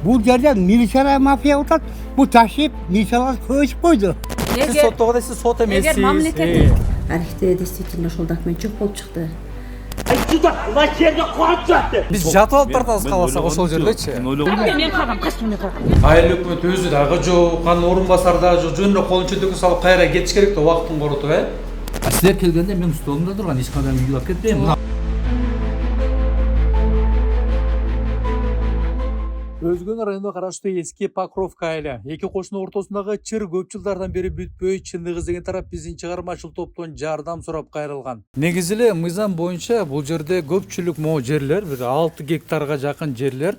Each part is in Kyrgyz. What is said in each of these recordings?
Бул жерде милиция мафия отат. Бул ташып милициялар көчүп койду. Сиз соттогода сиз сот эмессиз. Эгер мамлекеттик архивде действительно ошол документ жок болуп чыкты. Биз жатып алып баратабыз кааласак ошол жердечи. Мен калгам, качтым мен калгам. Айыл өкмөт өзү дагы жок, анын орун басары дагы жок. Жөн эле колун чөнтөгү салып кайра кетиш керек да убактын коротуп, Силер келгенде мен столумда турган, эч кандай үйлөп кетпейм. Өзгөн районуна караштуу эски Покровка айылы. Эки кошунун ортосундагы чыр көп жылдардан бери бүтпөй чындык издеген тарап биздин чыгармачыл топтон жардам сурап кайрылган. Негизи эле мыйзам боюнча бул жерде көпчүлүк могу жерлер, бир 6 гектарга жакын жерлер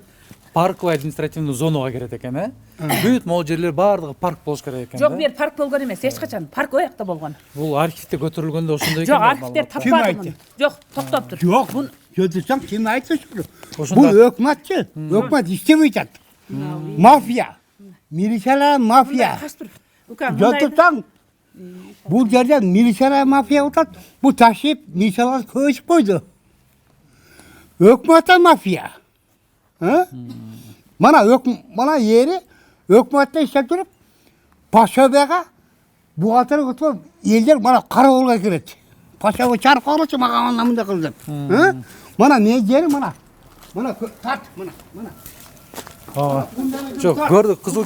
парковый административный зонага кирет экен, Бүт могу жерлер баардыгы парк болуш керек экен. Жок, бир парк болгон эмес, эч качан. Парк оякта болгон. Бул архивде көтөрүлгөндө ошондой экен. Жок, архивдер таппады муну. Жок, токтоп тур. Жок, бул сөзсөң ким айтты ушуну? Бул өкмөтчү, өкмөт иштебей жатат. Мафия. Милициялар мафия. Жотурсаң, бул жерде милициялар мафия отат. Бул ташып милициялар көчүп койду. Өкмөт мафия. Мана ери өкмөттө иштеп туруп, Пашобега бугалтыр өтүп, элдер мана караболго кирет. Пашобе чарып калчу мага мындай кыл деп. Мана мен жери мана. Мана тарт, мана. Жок, көрдүк, кызыл.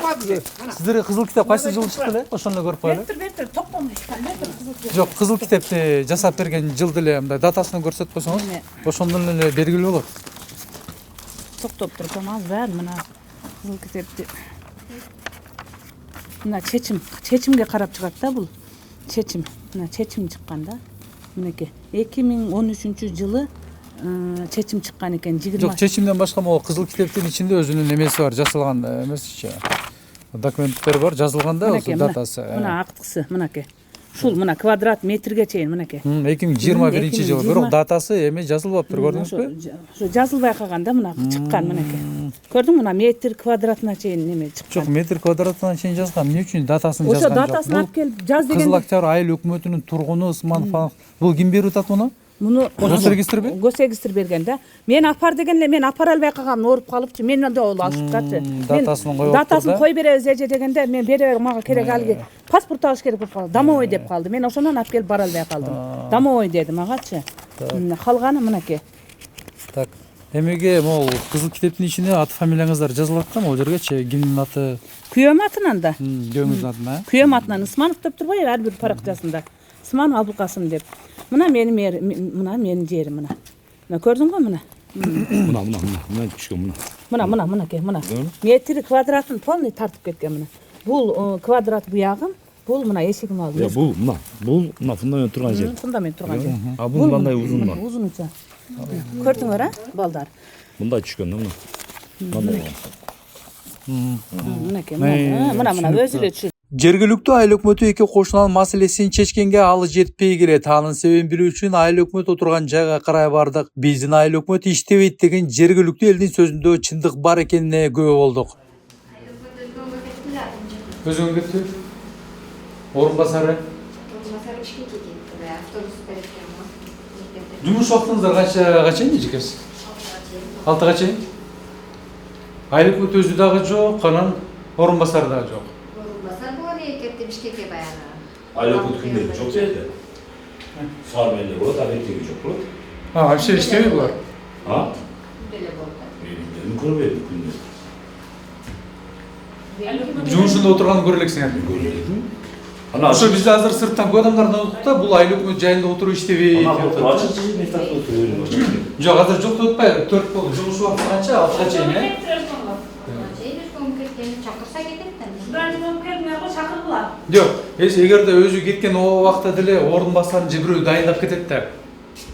Сиздерге кызыл китеп кайсы жылы чыкты эле? Ошону көрүп коелу. Бертир, токтомуш. Жок, кызыл китепти жасап берген жылды эле мындай датасын көрсөтүп койсоңуз, ошондон эле белгилүү болот. Токтоп туруп аз баары мына кызыл китепти. Мына чечимге карап чыгат да бул. Чечим. Мына чечим чыккан да. Мынакей 2013-жылы чечим чыккан экен. Жок, чечимден башка могу кызыл китептин ичинде өзүнүн эмеси бар, жасалган эмесичи. Документтер бар, жазылган да, ошо датасы. Мына актысы, мынакей. Шул мына квадрат метрге чейин мынакей. 2021-жылы, бирок датасы эме жазылбаптыр, көрдүңүзбү? Ошо жазылбай калган да, мына чыккан мынакей. Көрдүңбү, мына метр квадратына чейин неме чыккан. Жок, метр квадратына чейин жазган. Эмне үчүн датасын жазган жок? Ошо датасын алып келип жаз деген. Кызыл Октябрь айыл өкмөтүнүн тургуну Усманов. Бул ким берип атат муну? Муну госрегистрби? Госрегистр берген да. Мен апар деген эле мен апара албай калгам, ооруп калыпчы. Мен да ол ашыккачы. Датасын коюп датасын кой беребиз эже дегенде мен бере мага керек алги. Паспорт алыш керек болуп калды. Домовой деп калды. Мен ошондон алып келип бара албай калдым. Домовой деди магачы. Калганы мынакей. Так. Эмеге могу кызыл китептин ичине аты фамилияңыздар жазылат да, могу жергечи кимдин аты? Күйөөм атынан да. Күйөөңүздүн атына. Күйөөм атынан Усманов деп турбайбы ар бир паракчасында. Усман Абылкасым деп. Мына менин жерим мына. Мына көрдүңбү мына? Мына түшкөн мына. Мына. Метр квадратын полный тартып кеткен мына. Бул квадрат буягым, бул мына эшигим ал. Бул мына фундамент турган жер. Фундамент турган жер. А бул кандай узун бар? Узунча. Көрдүңөр, балдар? Мындай түшкөн да мына. Мындай. Мына өзү эле түшүр. Жергиликтүү айыл өкмөтү эки кошунанын маселесин чечкенге алы жетпей келет. Анын себебин билүү үчүн айыл өкмөт отурган жайга карай бардык. Биздин айыл өкмөт иштебейт деген жергиликтүү элдин сөзүндө чындык бар экенине күбө болдук. Өзүң кетти? Орун басары? Жумуш убактыңыздар канчага чейин эжекебиз? 6-га чейин? Айыл өкмөт өзү дагы жок, анан орун басары дагы жок. Бишкекке баягы. Айыл өкмөт күндө жок жерде. Саар менен болот, абектеги жок болот. Вообще иштебейт булар. Деле болот. Мен көрбөйм күндө. Жумушунда отурганын көрө элексиңер. Ошо бизде азыр сырттан көп адамдардан уктук да, бул айыл өкмөт жайында отуруп иштебейт. Жок, азыр жок деп атпайбы? 4 болду. Жумуш убакыты канча? 6-га чейин, Чакырса кетет да. Жок, эгерде өзү кеткен убакта деле орун басарын же бирөө дайындап кетет да.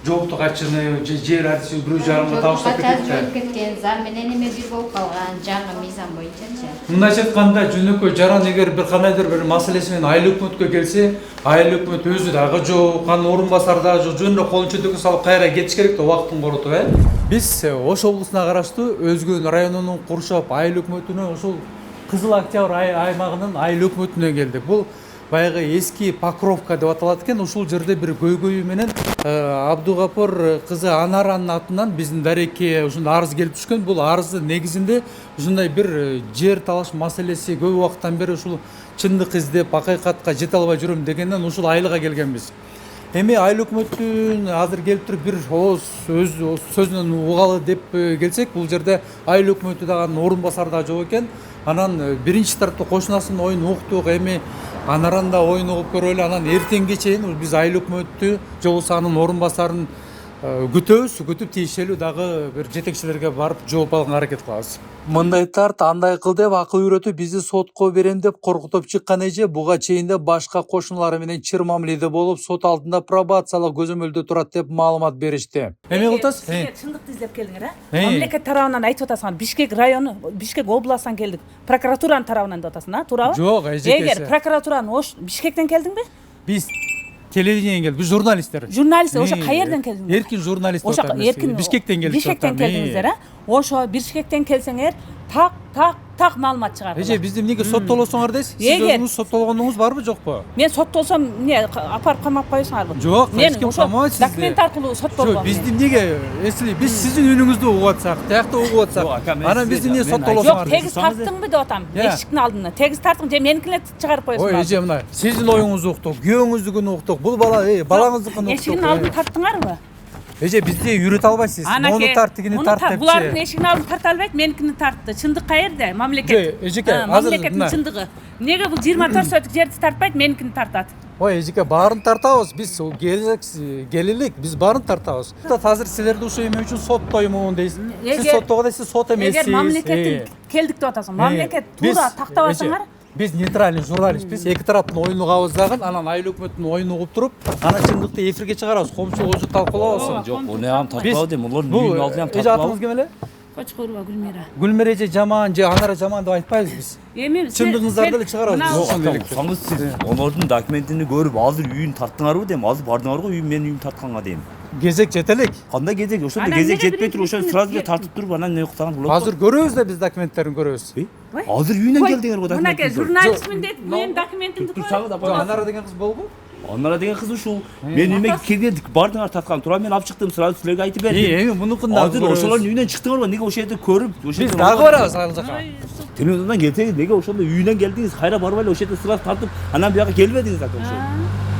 Жоктук ачыны, жер ачы бирөө жарымга табыштап кетет да. Кеткен зам менен эме бир болуп калган, жаңы мыйзам боюнчачы. Мындайча айтканда, жөнөкөй жаран эгер бир кандайдыр бир маселеси менен айыл өкмөткө келсе, айыл өкмөт өзү дагы жок, анын орун басары дагы жок, жөн эле колун чөнтөгү салып кайра кетиш керек да убактын коротуп, Биз Ош облусуна караштуу Өзгөн районунун Куршап айыл өкмөтүнө ошол Кызыл Октябрь аймагынын айыл өкмөтүнө келдик. Бул баягы эски Покровка деп аталат экен. Ушул жерде бир көйгөйү менен Абдугапор кызы Анаранын атынан биздин дарекке ушундай арыз келип түшкөн. Бул арыздын негизинде ушундай бир жер талаш маселеси көп убакыттан бери ушул чындык издеп акыйкатка жете албай жүрөм дегенден ушул айылга келгенбиз. Эми айыл өкмөттүн азыр келип туруп бир ооз өз сөзүнөн угалы деп келсек, бул жерде айыл өкмөтү дагы орун басар да жок экен. Анан биринчи тарапта кошунасынын оюн уктук, эми Анаран да оюн угуп көрөлү. Анан эртеңге чейин биз айыл өкмөттү же болбосо анын орун басарын күтүп тиешелүү дагы бир жетекчилерге барып жооп алганга аракет кылабыз. Мындай тарт, андай кыл деп акыл үйрөтүп бизди сотко берем деп коркутуп чыккан эже буга чейин да башка кошуналары менен чыр мамиледе болуп, сот алдында пробациялык көзөмөлдө турат деп маалымат беришти. Эми кылтас? Чындыкты издеп келдиңер, мамлекет тарабынан айтып атасыңар, Бишкек району, Бишкек областынан келдик. Прокуратуранын тарабынан деп атасың, туурабы? Жок, эжекеси. Эгер прокуратуранын Бишкектен келдиңби? Биз телевидениеден келдик, биз журналисттер. Журналист, ошо каерден келдиңер? Эркин журналист Ошо эркин Бишкектен келдик. Бишкектен келдиңиздер, Ошо Бишкектен келсеңер, так маалымат чыгар. Эже бизди эмнеге соттолосоңор дейсиз? Сиз өзүңүз соттолгондуңуз барбы, жокпу? Мен соттолсом, апарып камап коесуңарбы? Жок, мен эч ким ошо камабайт сизди. документ аркылуу соттолгом. Жок, бизди эмнеге, если биз сиздин үнүңүздү угуп атсак, тиякта угуп атсак, анан бизди эмне соттолосуңар? Жок, тегиз тарттыңбы деп атам, эшиктин алдына. Тегиз тарттың, же меникине чыгарып коесуңар. Ой, эже мына, сиздин оюңузду уктук, күйөөңүздүкүн уктук, бул балаңыздыкын уктук. Эшигин алдын тарттыңарбы? Эже бизди үйрөтө албайсыз. Мону тарт, тигини тарт депчи. Булардын эшигин алдын тарта албайт, меникини тартты. Чындык каерде? Мамлекет. Эжеке, азыр мамлекеттин чындыгы. Эмнеге бул 24 соток жерди тартпайт, меникини тартат? Ой, эжеке, баарын тартабыз. Биз келелик, биз баарын тартабыз. Азыр силерди ушул эме үчүн соттоймун дейсиз. Сиз соттого дейсиз, сот эмессиз. Эгер мамлекеттин келдик деп атасың, мамлекет туура тактабасаңар, биз нейтральный журналистпиз. Эки тараптын оюн угабыз дагы, анан айыл өкмөттүн оюн угуп туруп, анан чындыкты эфирге чыгарабыз. Коомчулук үчүн талкуулабыз. Жок, уну ham тартпау дейм. Улардын үйүнүн алдына ham Эже атыңыз ким эле? Кочкорова Гүлмира. Гүлмира эже жаман же Анара жаман деп айтпайбыз биз. Эми чындыгыңыздарды деле чыгарабыз. Ошоңуз сиз олордун документини көрүп, азыр үйүн тарттыңарбы дейм. Азыр бардыңарбы үйүм, менин үйүм тартканга дейм. Кезек жетелик. Кандай кезек? Ошондо кезек жетпей туруп, ошону сразу эле тартып туруп, анан эмне уктаган болот? Азыр көрөбүз да биз документтерин көрөбүз. Азыр үйүнөн келдиңер го документ. Мынакей журналистмин дейт, мен документимди көрөм. Анара деген кыз болбу? Анара деген кыз ушул. Мен үйүмө келгендик, бардыңар тарткан. Тура мен алып чыктым, сразу силерге айтып бердим. Эми мунукун да азыр ошолордун үйүнөн чыктыңарбы? Неге ошол жерде көрүп, ошол биз дагы барабыз ал жака. Телевизордон келсеңиз, неге ошондо үйүнөн келдиңиз? Кайра барбай эле ошол жерде сразу тартып, анан бияка келбедиңиз ака ошол.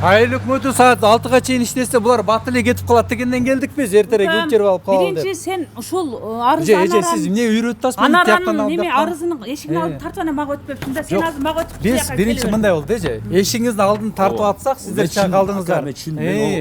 Айыл өкмөтү саат 6га чейин иштесе, булар бат эле кетип калат дегенден келдик биз, эртерээк үчөрүп алып калалы деп. Биринчи сен ушул арыз Эже, сиз эмне үйрөтүп атасыз? Анаранын неме арызынын эшигин алдын тартып анан мага өтпөптүн да, сен азыр мага өтүп Биз биринчи мындай болду эже. Эшигиңиздин алдын тартып атсак, сиздер чаң калдыңыздар.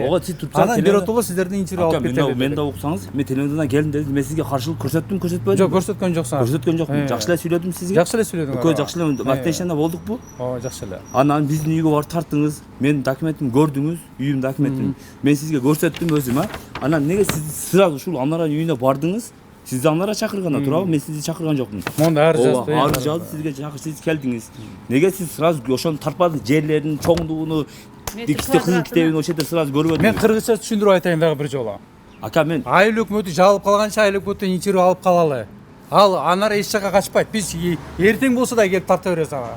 Ого сиз турсаңыз, анан биротоло сиздердин инчирип алып кетели. Мен да уксаңыз, мен телевизордон келдим дедим, мен сизге каршылык көрсөттүм, көрсөтпөдүм. Жок, көрсөткөн жоксуңар. Көрсөткөн жокмун. Жакшы эле сүйлөдүм сизге. Жакшы эле сүйлөдүңөр. Экөө жакшы эле мактешанда болдукпу? Ооба, жакшы эле. Анан биздин үйгө барып тарттыңыз, менин документимди көрдүңүз, үйүм документин. Мен сизге көрсөттүм өзүм, анан неге сиз сразу ушул Анаранын үйүнө бардыңыз? Сизди Анара чакырган, туурабы? Мен сизди чакырган жокмун. Монда ар жазды. Ар жазды, сизге чакыр, сиз келдиңиз. Неге сиз сразу ошону тартпадыңыз? Жерлерин чоңдугуну, дикисти кызыл китебин ошол жерде сразу көрбөдүңүз. Мен кыргызча түшүндүрүп айтайын дагы бир жолу. Ака, мен Айыл өкмөтү жабылып калганча айыл өкмөтүн инчирип алып калалы. Ал Анара эч жака качпайт. Биз эртең болсо да келип тарта беребиз ага.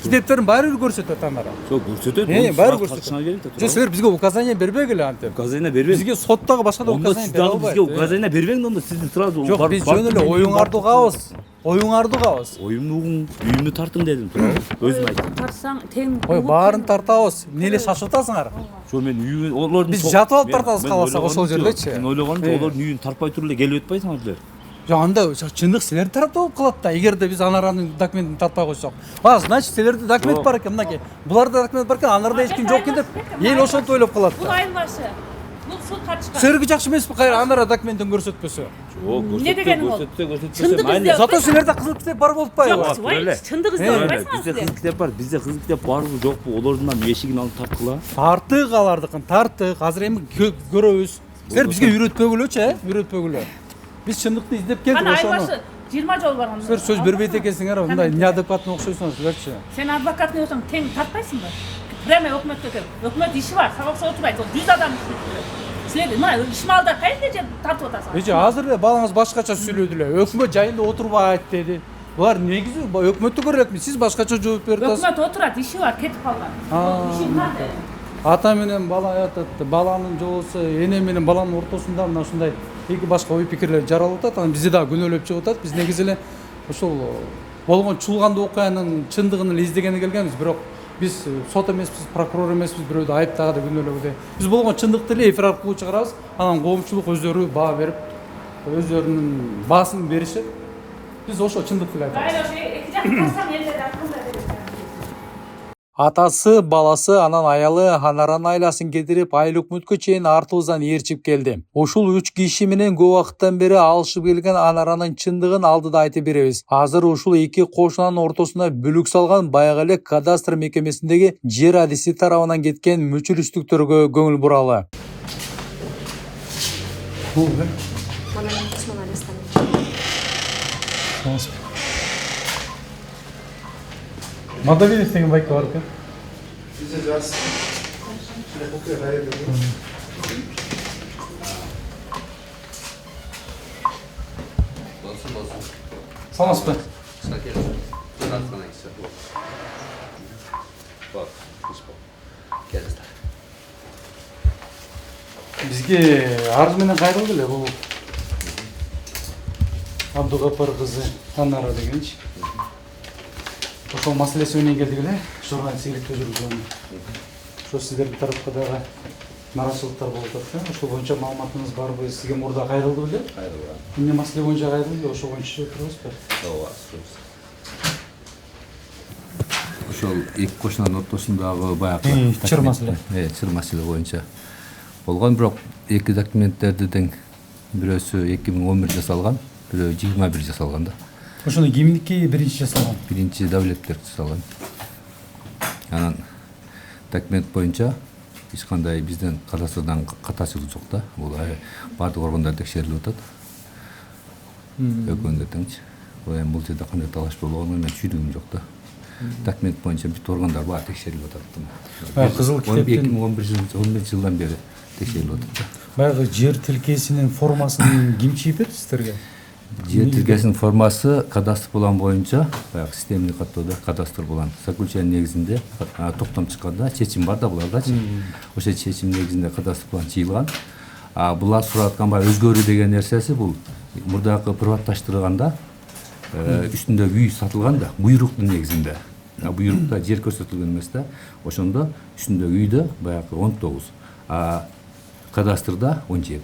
Китептерин баары бир көрсөтөт Анара. Жок, көрсөтөт. Баары көрсөтөт. Жок, силер бизге указание бербегиле антип. Указание бербей. Бизге соттогу башка да указание бере албайт. Бизге указание бербеңди, ондо сизди сразу Жок, биз жөн эле оюңарды угабыз. Оюңарды угабыз. Оюмду угуң, үйүмдү тарттым дедим, туурабы? Өзүм айттым. Тарсаң тең. Ой, баарын тартабыз. Эмне эле шашып атасыңар? Ошо мен үйүн олордун Биз жатып алып тартабыз кааласак ошол жердечи. Мен ойлогонум, олордун үйүн тарпай туруп эле келип атпайсыңар силер. Жок, анда чындык силердин тарапта болуп калат да. Эгерде биз Анаранын документин тартпай койсок. Значит, силерде документ бар экен, мынакей. Буларда документ бар экен, Анарда эч ким жок экен деп эл ошентип ойлоп калат Бул да. айыл башы. Бул суд катышкан. Силерге жакшы эмеспи кайра Анара документин көрсөтпөсө? Жок, эмне дегени бол? көрсөтсө, mayli. Зато силерде кызыл китеп бар болуп атпайбы? Чындык издеп атпайсыңар Бизде кызыл китеп бар, бизде кызыл китеп барбы, жокпу? Олордун эшигин алып тарткыла. Тартык алардыкын, тартык. Азыр эми көрөбүз. Силер бизге үйрөтпөгүлөчү, үйрөтпөгүлө. Биз чындыкты издеп келдик Ана ошону. айыл башы 20 жол барган. Силер сөз бербейт экенсиңер, мындай неадекватный окшойсуңар силерчи. Сен адвокатный болсоң тең тартпайсыңбы? Прямо өкмөткө кел. Өкмөт иши бар, сабак отурбайт. Ол 100 адам иштеп жүрөт. Силер мына ишмалдар кайда же тартып атасыңар? Эже азыр эле балаңыз башкача сүйлөдү эле. Өкмөт жайында отурбайт деди. Булар негизи өкмөттү көрө элекмин. Сиз башкача жооп берип атасыз. Өкмөт отурат, иши бар, кетип калган. Иши кандай? Ата менен бала атат, баланын жолусу эне менен баланын ортосунда мына ушундай эки башка ой пикирлер жаралып атат. Анан бизде дагы күнөөлөп чыгып атат. Биз негизи эле ушул болгон чуулгандуу окуянын чындыгын эле издегени келгенбиз, бирок биз сот эмеспиз, прокурор эмеспиз, бирөөдү айыптагы деп күнөөлөгүдө. Биз болгон чындыкты эле эфир аркылуу чыгарабыз. Анан коомчулук өздөрү баа берип, өздөрүнүн баасын беришет. Биз ошо чындыкты эле айтабыз. Ошо эки жакты тассам элдер акылда берет. Атасы, баласы, анан аялы Анаранын айласын кетирип, айыл өкмөткө чейин артыбыздан ээрчип келди. Ушул 3 киши менен көп убакыттан бери алышып келген Анаранын чындыгын алдыда айтып беребиз. Азыр ушул эки кошунанын ортосуна бүлүк салган баягы эле кадастр мекемесиндеги жер адиси тарабынан кеткен мүчүрүштүктөргө көңүл буралы. Мадавидов деген байка бар экен. Саламатсызбы? Бизге арыз менен кайрылды эле бул Абдугапар кызы Анара дегенчи. Ошол маселеси менен келдик эле. Журналистикте жүргөн. Ошо сиздердин тарапка дагы нараачылыктар болуп атат. Ошол боюнча маалыматыңыз барбы? Сизге мурда кайрылды беле? Кайрылган. Эмне маселе боюнча кайрылды? Ошо боюнча турабызбы? Ооба. Ошол эки кошунанын ортосундагы баягы чыр маселе. Чыр маселе боюнча болгон, бирок эки документтерди тең бирөөсү 2011 жасалган, бирөө 21 жасалган да. Ошону кимдики биринчи жасалган? Биринчи Давлетбек жасалган. Анан документ боюнча эч кандай бизден кадастрдан катачылык жок да. Бул баардык органдар текшерилип атат. Өкмөттөр теңчи. Бул жерде кандай талаш болгонун мен түшүнүгүм жок да. Документ боюнча бүт органдар баары текшерилип атат. Кызыл китептин 2011 жылдан бери текшерилип атат. Баягы жер тилкесинин формасын ким чийип берди сиздерге? Жер тилкесинин формасы кадастр план боюнча, баягы системный каттоодо кадастр план заключение негизинде токтом чыкканда чечим бар да булардачы. Ошо чечим негизинде кадастр план чыйылган. Булар сурап аткан баягы өзгөрүү деген нерсеси бул мурдагы приватташтырганда үстүндөгү үй сатылган да, буйруктун негизинде. Буйрукта жер көрсөтүлгөн эмес да. Ошондо үстүндөгү үйдө баягы 19, кадастрда 17.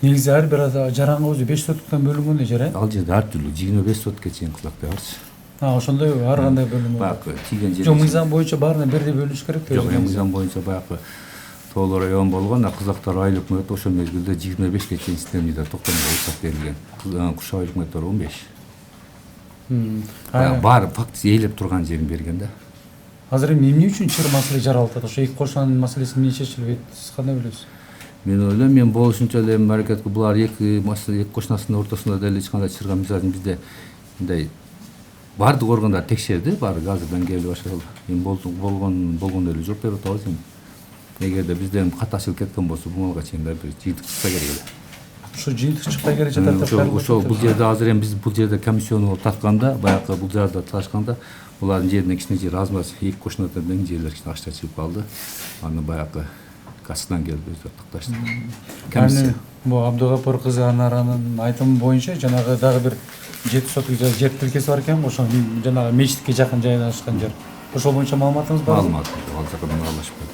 Негизи ар бир жаранга өзү 5 соттуктан бөлүнгөн жер, Ал жерде ар түрлүү 25 сотко чейин кылактай барчы. Ошондой ар кандай бөлүнүп. Баягы тийген жер. Жок, мыйзам боюнча баарына бирдей бөлүш керек да. Жок, мыйзам боюнча баягы тоолор район болгон, Кызактар айыл өкмөтү ошол мезгилде 25ке чейин системныйда токтомго уруксат берилген. Куш айыл өкмөттөрү 15. Баары фактысы ээлеп турган жерин берген да. Азыр эмне үчүн чыр маселе жаралып атат? Ошо эки кошунанын маселеси эмне чечилбейт? Сиз кандай билесиз? Мен ойлойм, мен болушунча эле аракет кылып, булар эки кошунасынын ортосунда деле эч кандай чырга мисалы бизде мындай баардык органдар текшерди, баары азырдан келип башталды. Мен болгондой эле жооп берип атабыз эми. Эгерде бизден катачылык кеткен болсо, бул малга чейин бир жыйынтык чыкса керек эле. Ошо жыйынтык чыкпай келе жатат. Ошо бул жерде азыр эми биз бул жерде комиссиону тартканда, баягы бул жерде талашканда, булардын жерине кичине жер азмаз эки кошунадан тең жерлер кичине акча чыгып калды. Аны баягы касадан келип өздөрү такташты. Комиссия. Бул Абдугапар кызы Анаранын айтымы боюнча жанагы дагы бир 7 соттук жер тилкеси бар экен, ошо жанагы мечитке жакын жайгашкан жер. Ошол боюнча маалыматыңыз барбы? Маалымат жок, ал жака мен аралашпайм.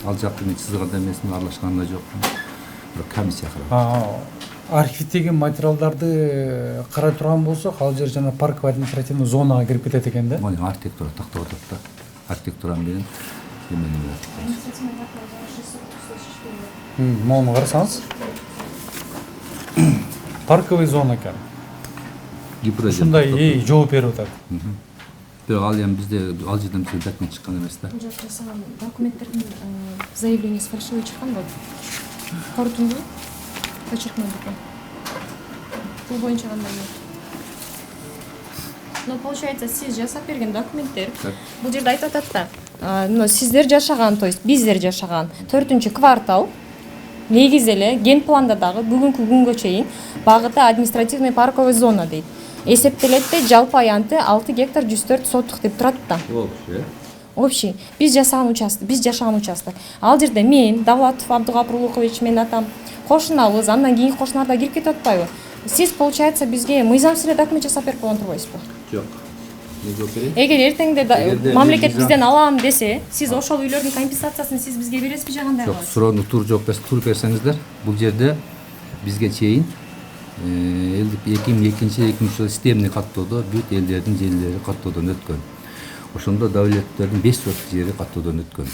Ал жактын чызганда эмесин аралашкан да жок. Бирок комиссия карап. Архивдеги материалдарды карай турган болсок, ал жер жана парковый административный зонага кирип кетет экен да. Мына архитектура тактап атат да. Архитектура менен эмени Мону карасаңыз. Парковый зона экен. Ушундай жооп берип атат. Бирок ал эми бизде ал жерден бизге документ чыккан эмес да. Жок, жасаган документтердин заявлениеси фальшивый чыккан го. Корутунду почеркнуду. Бул боюнча кандай болот? Но получается, сиз жасап берген документтер бул жерде айтып атат да. Сиздер жашаган, то есть биздер жашаган 4-квартал негизи эле ген планда дагы бүгүнкү күнгө чейин багыты административный парковый зона дейт. эсептелет да жалпы аянты 6 гектар 104 сотук деп турат да. Общий. Биз жашаган участок. Ал жерде мен, Давлатов Абдугапыр Улукович, менин атам, кошуналыбыз, андан кийинки кошуналар да кирип кетип атпайбы? Сиз, получается, бизге мыйзам силе документ жасап берип койгон турбайсызбы? Жок. Не жооп берейин? Эгер эртеңде Эгерде мамлекет мыйзам- бизден алам десе, сиз ошол үйлөрдүн компенсациясын сиз бизге бересизби же кандай Жок, кыласыз? суроону туруп берсеңиздер, бул жерде бизге чейин 2002-2003 жылы системный каттоодо бүт элдердин жерлери каттоодон өткөн. Ошондо давлеттердин 5 соток жери каттоодон өткөн.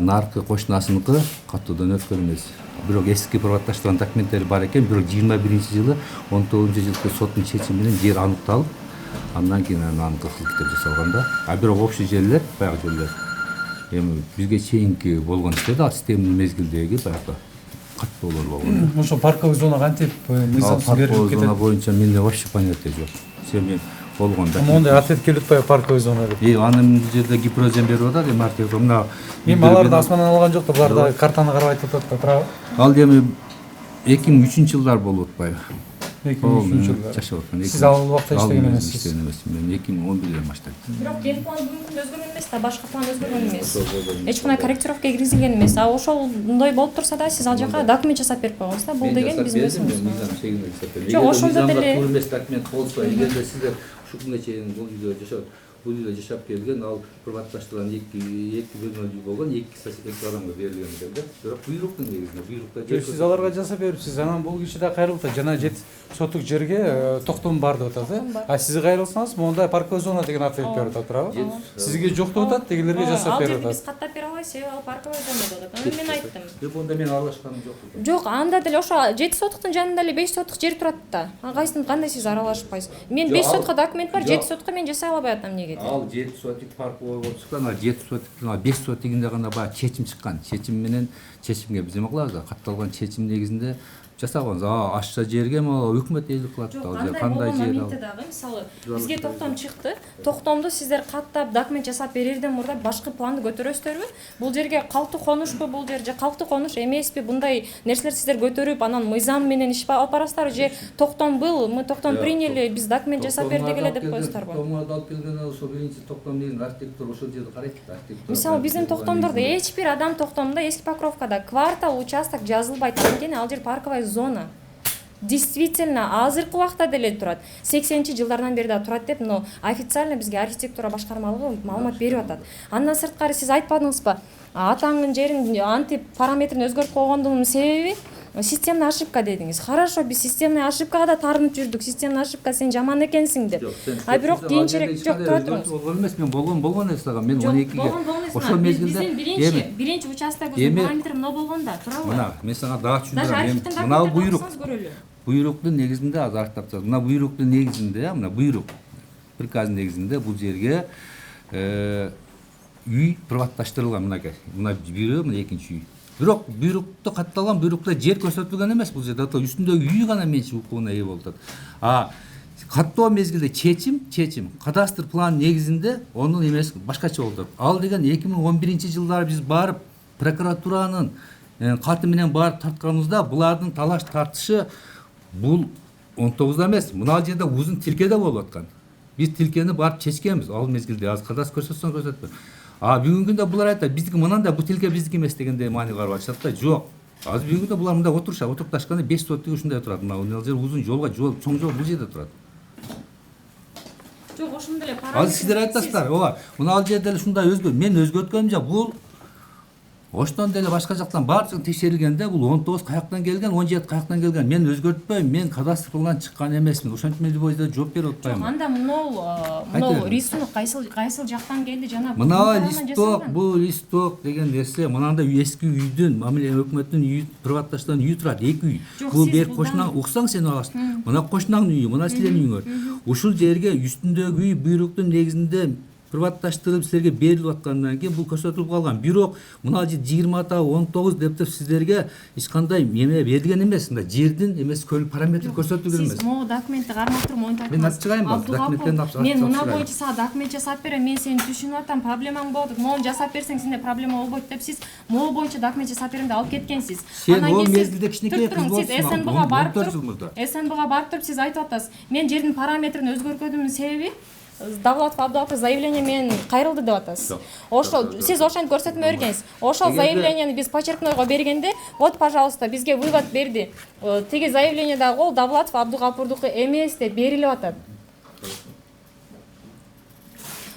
Наркы кошунасыныкы каттоодон өткөн эмес. Бирок эски приватташтырган документтери бар экен, бирок 21-жылы 19-жылкы соттун чечими менен жер аныкталып, андан кийин аны кылып китеп жасалган да. Бирок общий жерлер, баягы жерлер эми бизге чейинки болгон да системный мезгилдеги баягы каттоолор болгон. Ошо парковый зона кантип мыйзамсыз берилип Парковый зона кетет? боюнча менде вообще понятия жок. Мен болгон да. Мондай ответ келип атпайбы парковый зона деп. Анын бул жерде гипрозем берип атат, эми архитектор мына Эми аларды асмандан алган жок да, булар да картаны карап айтып атат да, туурабы? ал эми 2003 жылдар болуп атпайбы. 2003 жылда. Жашап аткан. Сиз ал убакта иштеген эмессиз. Иштеген эмес. Мен 2011 баштайм. Бирок ген план бүгүнкү күндө өзгөргөн эмес да, башка план өзгөргөн эмес. Эч кандай корректировка киргизилген эмес. Ошондой болуп турса да, сиз ал жака документ жасап берип койгонсуз да. Бул деген биздин өсүмүз. Жок, ошондо деле документ болсо, эгерде сиздер ушул күнгө чейин бул үйдө жашап келген, ал приватташтырган эки бөлмөлүү үй болгон, эки адамга берилген экен да. Бирок буйруктун негизинде, Сиз аларга жасап берипсиз, анан бул киши да кайрылып атат. Жана 7 сотук жерге токтом бар деп атат, А сизге кайрылсаңыз, мондай парковый зона деген ответ берип атат, туурабы? Сизге жок деп атат, тегилерге жасап берип Ал жерди биз атат. каттап бере албайбыз, себеби ал парковый зона деп атат. Аны мен айттым. Бирок онда мен аралашканым жок. Жок, анда деле ошо 7 сотуктун жанында эле 5 сотук жер турат да. Кайсысын кандай сиз аралашпайсыз? Мен 5 сотко документ бар, 7 сотко мен жасай албай атам эмнеге? Ал 7 сотик парковый болуп чыккан, ал 7 сотиктин 5 сотигинде гана баягы чечим чыккан. Чечим менен чечимге биз эме кылабыз да, катталган чечим негизинде жасаганбыз. Ашча жерге өкмөтээлик кылат да, ал жер кандай жер ал. Дагы мисалы бизге токтом чыкты. Токтомду сиздер каттап документ жасап берерден мурда башкы планды көтөрөсүздөрбү? Бул жерге калктуу конушпу бул жер же калктуу конуш эмеспи? Bunдай нерселер сиздер көтөрүп, анан мыйзам менен иш алып барасыздарбы же токтом был, мы токтом приняли, биз документ жасап бердик эле деп коесуздарбы? Токтомду алып келген ошо биринчи токтом менен архитектор ошол жерди карайт да, архитектор. Мисалы биздин токтомдордо эч бир адам токтомдо эски Покровкада квартал участок жазылбайт, анткени ал жер парковая зона. Действительно, азыркы убакта деле турат. 80-чи жылдардан бери да турат деп, но официально бизге архитектура башкармалыгы маалымат берип атат. Андан сырткары сиз айтпадыңызбы? Атаңдын жерин антип параметрин өзгөртүп койгондугунун себеби системный ошибка дедиңиз. Хорошо, биз системный ошибкага да тарынып жүрдүк. Системный ошибка, сен жаман экенсиң деп. Бирок кийинчерээк жок тура туруңуз. Болгон эмес, мен болгон эслагам. Мен 12ге ошол мезгилде биринчи участоктун параметри мына болгон да, турабы? Мына, мен сага дагы Даже түшүндүрөм. архивтен Мына документ буйрук. алсаңыз көрөлү. Буйруктун негизинде азыр архитектор. Мына буйруктун негизинде, мына буйрук приказдын негизинде бул жерге үй приватташтырылган мынакей. Мына бирөө, мына экинчи үй. Бирок буйрукту катталган, буйрукта жер көрсөтүлгөн эмес бул жерде. Үстүндөгү үй гана менчик укугуна ээ болуп атат. Каттоо мезгилде чечим, кадастр план негизинде онун эмеси башкача болуп атат. Ал деген 2011-жылдары биз барып прокуратуранын каты менен барып тартканыбызда булардын талаш тартышы бул 19да эмес, мына жерде узун тилкеде болуп аткан. Биз тилкени барып чечкенбиз ал мезгилде. Азыр кадастр көрсөтсөң көрсөтпө. Бүгүнкү күндө булар айтат, биздики мынандай, бул тилке биздики эмес дегендей маани карап атышат да. Жок. Азыр бүгүнкү күндө булар мындай отурукташканда 5 сотик ушундай турат. Мына жер узун чоң жол бул жерде турат. Жок, ошондой эле параметр. Азыр сиздер айтасыздар, ооба, мына ал жерде эле ушундай мен өзгөрткөнүм жок. Бул оштон деле башка жактан баардыгы текшерилгенде бул 19 каяктан келген, 17 каяктан келген. Мен өзгөртпөйм, мен кадастр план чыккан эмесмин. Ошентип мен бойда жооп берип атпайм. Анда мынау рисунок кайсыл жактан келди жана мына листок, бул листок деген нерсе, мынандай эски үйдүн, мамиле өкмөттүн үйү, приватташтырган үйү турат, эки үй. Бул бер кошуна уксаң сен аласың. Мына кошунаңдын үйү, мына силердин үйүңөр. Ушул жерге үстүндөгү үй буйруктун негизинде приватташтырылып силерге берилип аткандан кийин бул көрсөтүлүп калган. Бирок мына 20-та 19 деп сиздерге эч кандай эме берилген эмес. Мында жердин эмес параметр көрсөтүлгөн эмес. Сиз могу документти кармап туруп монтип Мен ачып чыгайынбы? Документтен алып мен мына боюнча сага документ жасап берем, мен сени түшүнүп атам, проблемаң болот, могу жасап берсең сенде проблема болбойт деп сиз могу боюнча документ жасап берем деп алып кеткенсиз. Сен ол мезгилде кичинекей кыз сиз болсуң, СНБга барып 14 жыл мурда. туруп, СНБга барып туруп сиз айтып атасыз. Мен жердин параметрин өзгөрткөндүмүн себеби Давлатов Абдулатов заявление менен кайрылды деп атасыз. Ошол сиз ошентип көрсөтмө бергенсиз. Ошол заявлениени биз почеркнойго бергенде, вот, пожалуйста, бизге вывод берди. Тиги заявлениедагы ол Давлатов Абдугапурдуку эмес деп берилип атат.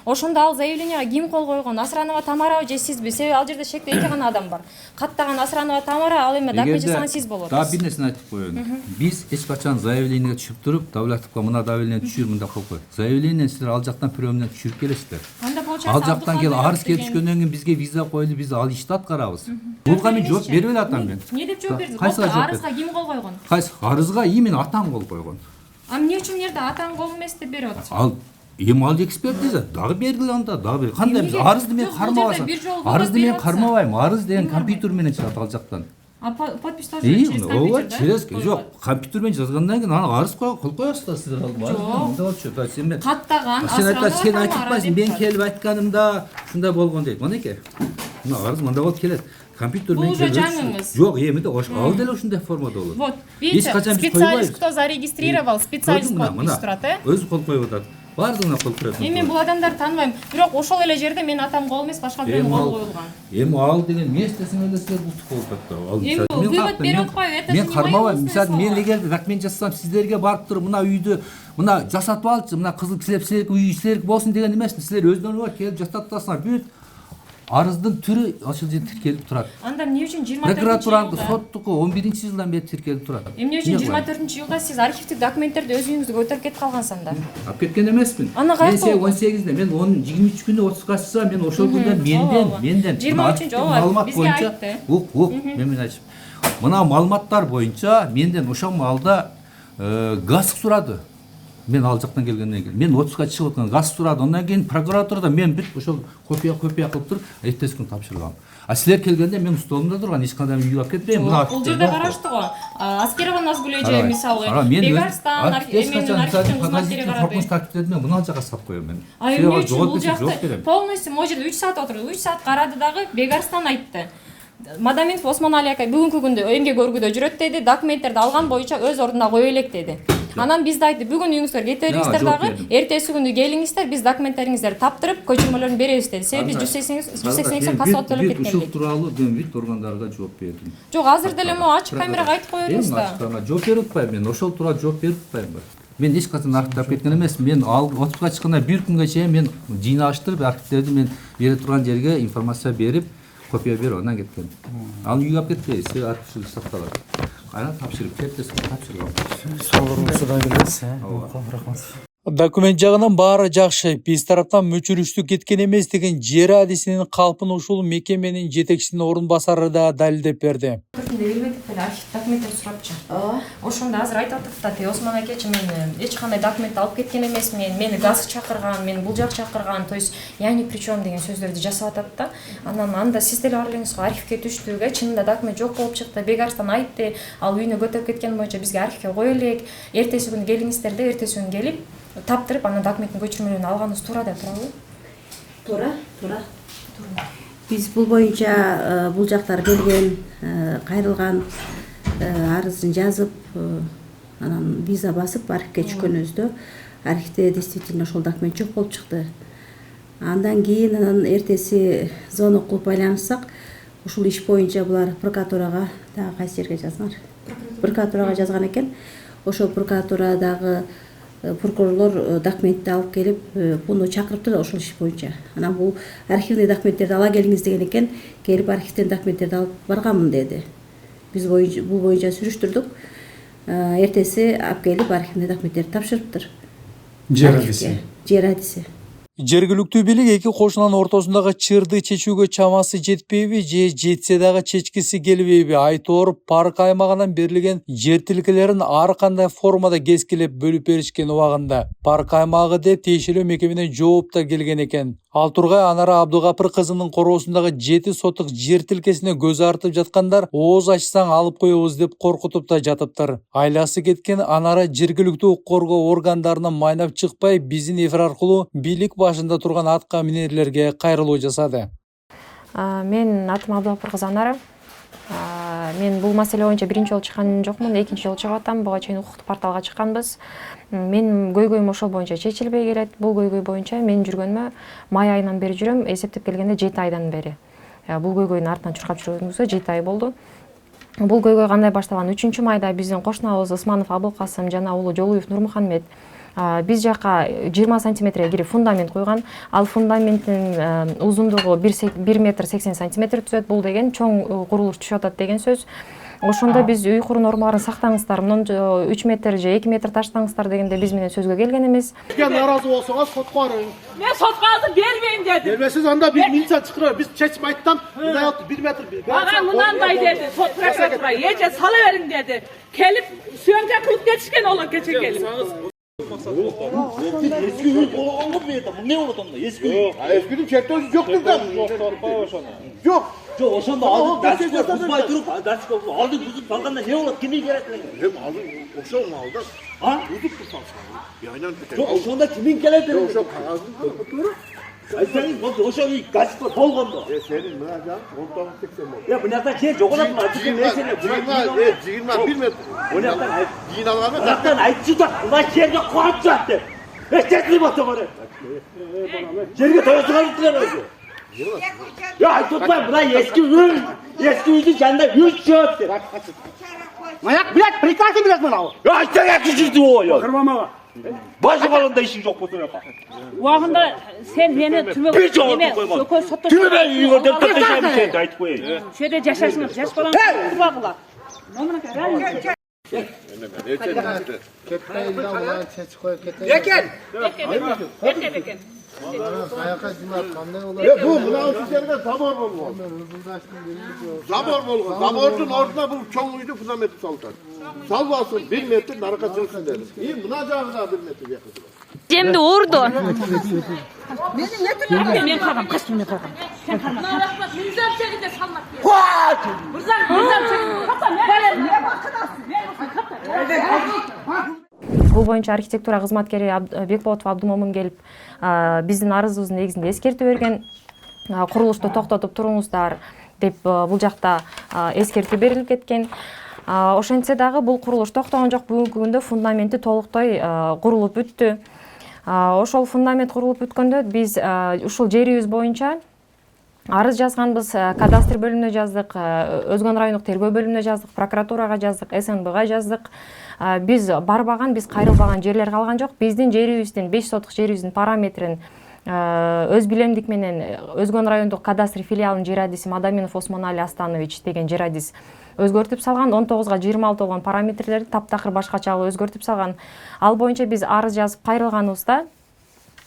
Ошондо ал заявленияга ким кол койгон? Асранова Тамарабы же сизби? Себеби ал жерде шекте 2 гана адам бар. Каттаган Асранова Тамара, ал эми документ жасаган сиз болот. Да, бир нерсени айтып коеюн. Биз эч качан заявлениеге түшүп туруп, Давлатовго мына заявление түшүр мында коюп кой. Заявление силер ал жактан приемден түшүрүп келесиздер. Анда получается Ал жактан келип арыз келип түшкөндөн кийин бизге виза коюлуп, биз ал ишти аткарабыз. Буга мен жооп бербей атам мен. Эмне деп жооп бердиңиз? Кайсыга жооп Арызга ким кол койгон? Кайсы арызга именно атаң кол койгон. Эмне үчүн жерде атаң кол эмес деп берип атасыз? Ал ал экспертиза дагы берилди анда, дагы кандай биз арызды мен кармабасам. Арызды мен кармабайм. Арыз деген компьютер менен чыгат ал жактан. Подпись тоже через компьютер, да? Через жок, компьютер менен жазгандан кийин аны арыз кол коесуздар сиздер ал. Мында болчу. Да, сен мен Каттаган сен айтып атпайсың, мен келип айтканымда ушундай болгон дейт. Мынеке. Мына арыз мында болуп келет. Компьютер менен уже жаңыңыз. Жок, эмеде ал деле ушундай формада болот. Вот, видите, специалист, кто зарегистрировал, специалист подпись турат, Өзү кол коюп атат. Бардыгына кол коюп атат. Мен бул адамдарды тааныбайм. Бирок ошол эле жерде мен атам кол эмес, башка бирөөнүн колу коюлган. Эми ал деген местесиң эле силер бутук болуп атты. Эми вывод берип атпайбы? Это Мен кармабайм. Мисалы мен эгер документ жасасам, сиздерге барып туруп мына үйдү мына жасатып алчы, мына кызыл килеп силерге үй силерге болсун деген эмес. Силер өздөрүңөр келип жасатып атасыңар. Бүт арыздын түрү ошол жерде тиркелип турат. Анда эмне үчүн 24-жылда? Прокуратуранын соттуку 11-жылдан бери тиркелип турат. Эмне үчүн 24-жылда сиз архивдик документтерди өз үйүңүзгө көтөрүп кетип калгансыз анда? Алып кеткен эмесмин. Аны Мен каяка 18-де, мен onun 23 күнү 30-га чыкса, мен ошол күндө менден 23-чү ооба, бизге айтты. Мен айтып. Мына маалыматтар боюнча менден ошол маалда газ сурады. Мен ал жактан келгенден кийин мен 30-га чыгып аткан газ сурады. Андан кийин прокуратурада мен бүт ошол копия кылып туруп, эртеси күнү тапшыргам. А силер келгенде мен столумда турган, эч кандай үйгө алып кетпейм. Мына бул жерде карашты го. Аскерова Назгүл эже мисалы, Бегарстан архивтик кызматкери карады. Коркунуч тартиптеди, мен мына жака салып коем мен. Эмне үчүн бул жакта полностью могу жерде 3 саат отурду. 3 саат карады дагы Бегарстан айтты. Мадаминов Осмонали акай бүгүнкү күндө эмгек өргүдө жүрөт деди, документтерди алган боюнча өз ордуна кое элек деди. Анан биз да айтты, бүгүн үйүңүзгө кете бериңиздер дагы, эртеси күнү келиңиздер, биз документтериңиздерди таптырып, көчүрмөлөрүн беребиз деди. Себеби биз 180 паспорт төлөп кеткен. Ушул тууралуу мен бүт органдарга жооп бердим. Жок, азыр деле могу ачык камерага айтып кое бериңиз да. Жооп берип атпайм мен, ошол тууралуу жооп берип атпайм. Мен эч качан архивдеп кеткен эмес. Мен ал отпускка чыкканда бир күнгө чейин мен жыйнаштырып, архивтерди мен бере турган жерге информация берип, копия берип анан кеткен. Ал үйгө алып кетпей, силер архивчилик сакталат. Кайра тапшырып, кертесиң тапшыргам. Согуруңуздан келебиз. Рахмат. Документ жагынан баары жакшы. Биз тараптан мөчүрүштүк кеткен эмес деген жер адисинин калпын ушул мекеменин жетекчисинин орун басары да далилдеп берди. Элбетте эле архив документтерди сурапчы. Ошондо азыр айтып атат да, Осмон акечи, мен эч кандай документ алып кеткен эмесмин, мени газ чакырган, мени бул жак чакырган, то есть я ни при чем деген сөздөрдү жасап атат да. Анан анда сиз деле бар элеңиз го архивге түштүк, чынында документ жок болуп чыкты. Бегарстан айтты, ал үйүнө көтөрүп кеткен боюнча бизге архивге кое элек. Эртеси күнү келиңиздер да, эртеси күнү келип таптырып анан документтин көчүрмөлөрүн алганыбыз туура деп турабы? Туура. Биз бул боюнча бул жактар келген, кайрылган арызын жазып, анан виза басып архивге түшкөнүбүздө архивде действительно ошол документ жок болуп чыкты. Андан кийин анан эртеси звонок кылып байланышсак, ушул иш боюнча булар прокуратурага дагы кайсы жерге жазган? Прокуратурага жазган экен. Ошол прокуратурадагы прокурорлор документти алып келип, буну чакырыптыр да ошол иш боюнча. Анан бул архивный документтерди ала келиңиз деген экен, келип архивден документтерди алып барганмын деди. Биз бул боюнча сүрүштүрдүк. Эртеси алып келип архивный документтерди тапшырыптыр. Жер адиси. Жергиликтүү бийлик эки кошунанын ортосундагы чырды чечүүгө чамасы жетпейби же жетсе дагы чечкиси келбейби айтор парк аймагынан берилген жер тилкелерин ар кандай формада кескилеп бөлүп беришкен убагында парк аймагы деп тиешелүү мекеменен жооп да келген экен. Ал Тургай Анара Абдыгапыр кызынын короосундагы 7 сотук жер тилкесине көз артып жаткандар ооз ачсаң алып коебуз деп коркутуп да жатыптыр. Айласы кеткен Анара жергиликтүү укук коргоо органдарынан майнап чыкпай, биздин эфир аркылуу бийлик башында турган атка минерлерге кайрылуу жасады. Мен атым Абдыгапыр кызы Анара. Мен бул маселе боюнча биринчи жолу чыккан жокмун, экинчи жолу чыгып атам. Буга чейин укуктук порталга чыкканбыз. Мен көйгөйүм ошол боюнча чечилбей келет. Бул көйгөй боюнча мен жүргөнүмө май айынан бери жүрөм, эсептеп келгенде 7 айдан бери. Бул көйгөйдүн артынан чуркап жүргөнүбүзгө 7 ай болду. Бул көйгөй кандай башталган? 3-майда биздин кошунабыз Усманов Абылкасым жана уулу Жолуев Нурмухаммед биз жака 20 сантиметрге кирип фундамент койгон. Ал фундаменттин узундугу 1 метр 80 сантиметр түзөт. Бул деген чоң курулуш түшүп атат деген сөз. Ошондо биз үй куруу нормаларын сактаңыздар, мындан 3 метр же 2 метр таштаңыздар дегенде биз менен сөзгө келген эмес. Наразы болсоңуз сотко барың. Мен сотко азыр бербейм дедим. Бербесиз анда биз милиция чакырабыз. Биз чечип айттым. Мындай 1 метр. Мага мынандай деди, сот прокуратура эже сала бериң деди. Келип сүйөнкө кылып кетишкен олар кече келип. Eski үй болгонго bu yerде. Bu ne olur onda? Eski үй. Eskinin çertozu yok burada. Yok. Yok, ошондо алды дачка бузбай туруп, дачка алды бузуп калганда не болот? Кимге керек эле? Hem aldı, ошол малды. А? Бузуп турсаңыз. Яйнан кетет. Жок, ошондо кимин келет эле? Ошо кагазын туруп. Айтсаңыз, болду, ошол үй дачка болгондо. Сенин мына жан 10-80 болду. Я, бунакта жер жок эле, бул нерсени. 21 метр. Бунактан кийин алганы, бунактан айтчы да, мына жерге коюп жатат деп. Эчтеки болсо бар. Жерге тоюсуңар өзү. Ya tutma buna eski uydu canında 3 çöptü. Mayak bilet prikası bilet bana o. Ya işte yakışırdı o ya. Kırmama. Başka balonda işin yok bu tarafa. Uağında sen beni tümü Bir cevap koymaz. Tümü ben yiyor da tutacağım bir şey de ayıt koyayım. Şöyle yaşasınız, yaş falan kurbağa. Nomuna kadar. Yekel. Yekel. Ya bu buna sizlerden zabor bolğan. Zabor bolğan. Zaborun ortuna bu çoğun uydu fundament saltar. Salvasın 1 metre naraka çıksın dedim. İyi buna cevabına 1 metre yakın. Cemdi urdu. Ben kalkam, kaç gün kalkam. Sen kalma. Mizam çekinde salmak diye. Mizam çekinde. Kaptan ne bakın. Бул боюнча архитектура кызматкери Бекболотов Абдумомун келип биздин арызыбыздын негизинде эскертүү берген. Курулушту токтотуп туруңуздар деп бул жакта эскертүү берилип кеткен. Ошентсе дагы бул курулуш токтогон жок. Бүгүнкү күндө фундаменти толуктой курулуп бүттү. Ошол фундамент курулуп бүткөндө биз ушул жерибиз боюнча арыз жазганбыз, кадастр бөлүмүнө жаздык, Өзгөн райондук тергөө бөлүмүнө жаздык, прокуратурага жаздык, СНБга жаздык. Биз барбаган, биз кайрылбаган жерлер калган жок. Биздин жерибиздин 5 сотук жерибиздин параметрин өз билемдик менен Өзгөн райондук кадастр филиалынын жер адиси Мадаминов Осмонали Астанович деген жер адис өзгөртүп салган. 19га 26 болгон параметрлерди таптакыр башкача өзгөртүп салган. Ал боюнча биз арыз жазып кайрылганыбызда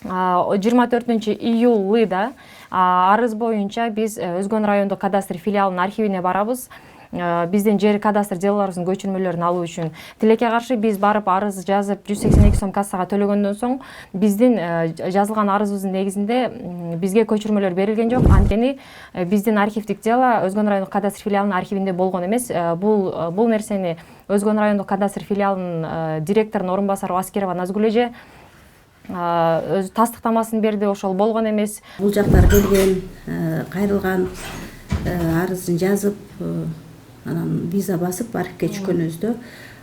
24-июлда арыз боюнча биз Өзгөн райондук кадастр филиалынын архивине барабыз. Биздин жер кадастр делолорубуздун көчүрмөлөрүн алуу үчүн. Тилекке каршы биз барып арыз жазып 182 сом кассага төлөгөндөн соң биздин жазылган арызыбыздын негизинде бизге көчүрмөлөр берилген жок. Анткени биздин архивдик дело Өзгөн райондук кадастр филиалынын архивинде болгон эмес. Бул нерсени Өзгөн райондук кадастр филиалынын директорунун орун басары Аскерова Назгүл эже өз тастыктамасын берди, ошол болгон эмес. Бул жактар келген, кайрылган арызын жазып, анан виза басып архивге түшкөнүбүздө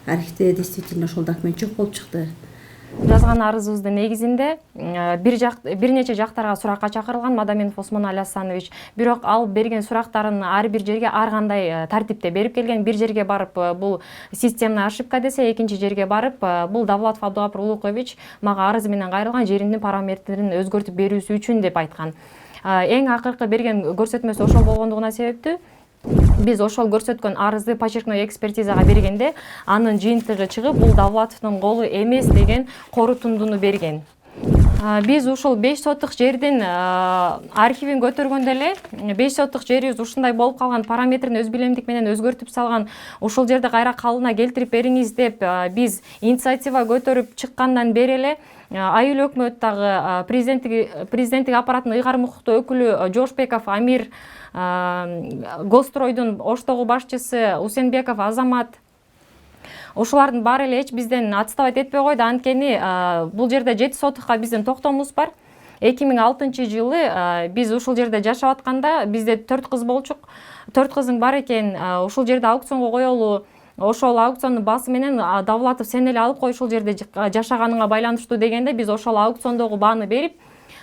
архивде действительно ошол документ жок болуп чыкты. Жазган арызыбыздын негизинде бир нече жактарга суракка чакырылган Мадаминов Осмонали Асанович. Бирок ал берген сурактарын ар бир жерге ар кандай тартипте берип келген. Бир жерге барып бул системный ошибка десе, экинчи жерге барып бул Давлатов Абдыгапыр Улукович мага арыз менен кайрылган жеримдин параметрин өзгөртүп берүүсү үчүн деп айткан. Эң акыркы берген көрсөтмөсү ошол болгондугуна себептүү биз ошол көрсөткөн арызды почеркной экспертизага бергенде анын жыйынтыгы чыгып, бул Давлатовдун колу эмес деген корутундуну берген. Биз ушул 5 сотук жердин архивин көтөргөндө эле 5 сотук жерибиз ушундай болуп калган, параметрин өз билемдик менен өзгөртүп салган, ушул жерди кайра калыбына келтирип бериңиз деп биз инициатива көтөрүп чыккандан бери эле айыл өкмөттагы президенттик аппараттын ыйгарым укуктуу өкүлү Жошбеков Амир, Гостройдун Оштогу башчысы Усенбеков Азамат, ушулардын баары эле эч бизден отставать этпей койду. Анткени бул жерде 7 сотукка биздин токтомубуз бар. 2006 жылы биз ушул жерде жашап атканда бизде 4 кыз болчук. 4 кыздын бар экен. Ушул жерде аукционго коелу, ошол аукциондун баасы менен Давлатов сен эле алып кой ушул жерде жашаганыңа байланыштуу дегенде биз ошол аукциондогу бааны берип,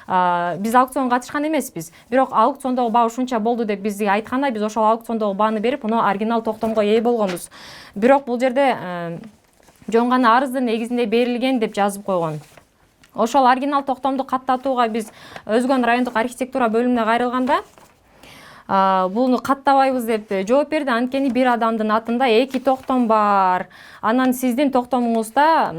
биз аукционго катышкан эмеспиз. Бирок аукциондогу баа ушунча болду деп бизге айтканда биз ошол аукциондогу бааны берип, мына оригинал токтомго ээ болгонбуз. Бирок бул жерде жөн гана арыздын негизинде берилген деп жазып койгон. Ошол оригинал токтомду каттатууга биз Өзгөн райондук архитектура бөлүмүнө кайрылганда буну каттабайбыз деп жооп берди. Анткени бир адамдын атында 2 токтом бар. Анан сиздин токтомуңузда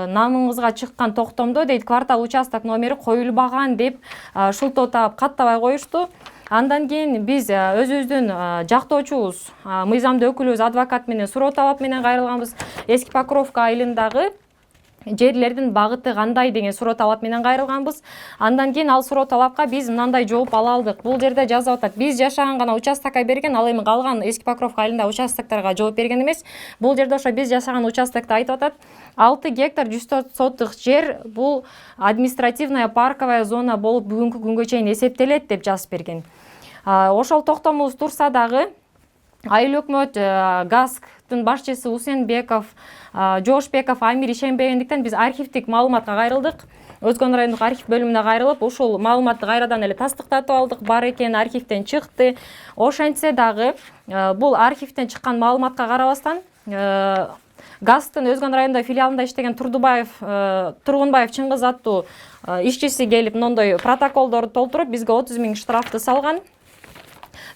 намыңызга чыккан токтомдо дейт квартал участок номери коюлбаган деп шылтоо таап каттабай коюшту. Андан кийин биз өзүбүздүн жактоочубуз, мыйзамдуу өкүлүбүз адвокат менен суроо талап менен кайрылганбыз. Эски Покровка айылындагы жерлердин багыты кандай деген суроо талап менен кайрылганбыз. Андан кийин ал суроо талапка биз мындай жооп ала алдык. Бул жерде жазып атат: биз жашаган гана участокко берген, ал эми калган Эски Покровка айылындагы участокторго жооп берген эмес. Бул жерде ошо биз жашаган участокто айтып атат. 6 гектар 104 сотук жер бул административная парковая зона болуп бүгүнкү күнгө чейин эсептелет деп жазып берген. Ошол токтомубуз турса дагы айыл өкмөт ГАСКтын башчысы Усенбеков, Жошбеков Амир ишенбегендиктен биз архивдик маалыматка кайрылдык. Өзгөн райондук архив бөлүмүнө кайрылып, ушул маалыматты кайрадан эле тастыктатып алдык. Бар экен, архивден чыкты. Ошентсе дагы бул архивден чыккан маалыматка карабастан ГАСктын Өзгөн райондогу филиалында иштеген Тургунбаев Чыңгыз аттуу ишчиси келип мондой протоколдорду толтуруп бизге 30 000 штрафты салган.